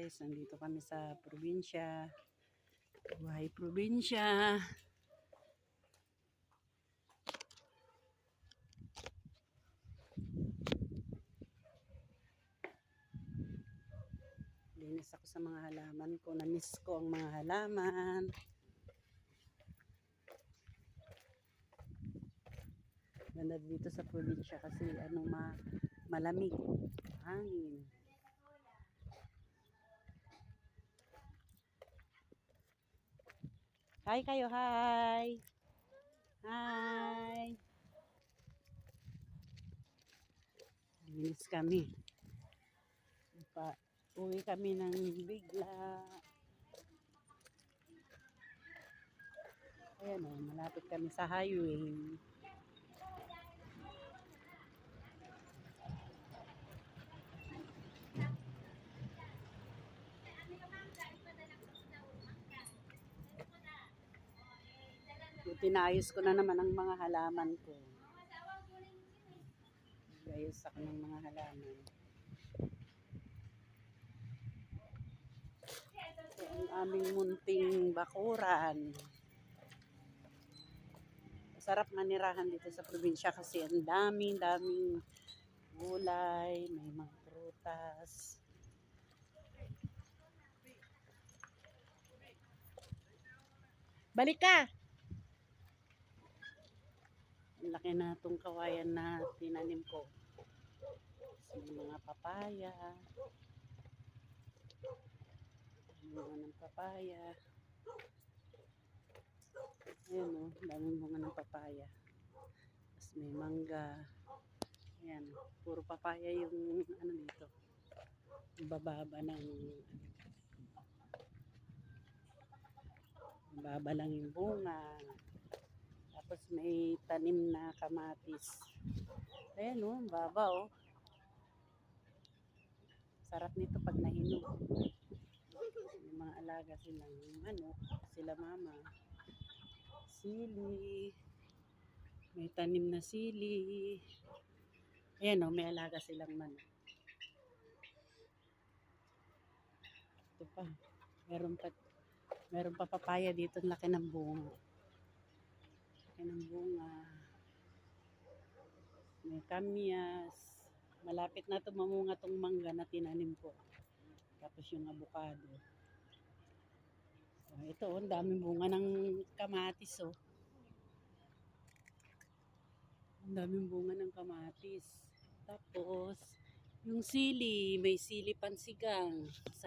guys, nandito kami sa probinsya. Buhay probinsya. Linis ako sa mga halaman ko. Na-miss ko ang mga halaman. Ganda dito sa probinsya kasi malamig. Hangin. Hi kayo, hi! Hi! Linis kami. Uwi kami ng bigla. Ayan o, malapit kami sa highway. Pinayos ko na naman ang mga halaman ko. Ayos ako ng mga halaman. So, ang aming munting bakuran. Sarap manirahan dito sa probinsya kasi ang daming gulay, may mga prutas. Balik ka! Ang laki na itong kawayan na tinanim ko. May mga papaya. Bunga ng papaya. Ayan o, daming bunga ng papaya. Tapos may mangga. Ayan, puro papaya yung dito. Bababa lang yung bunga. Tapos may tanim na kamatis. Ayan o, baba o. Sarap nito pag nahinog. May mga alaga silang sila mama. Sili. May tanim na sili. Ayan o, may alaga silang manok. Ito pa. Meron pa papaya dito. Laki ng bunga. Laki ng bunga. May kamyas. Malapit na ito mamunga tong mangga na tinanim ko. Tapos yung avocado. So, ito, ang daming bunga ng kamatis, oh. Ang daming bunga ng kamatis. Tapos, yung sili, may sili pansigang. Sarap.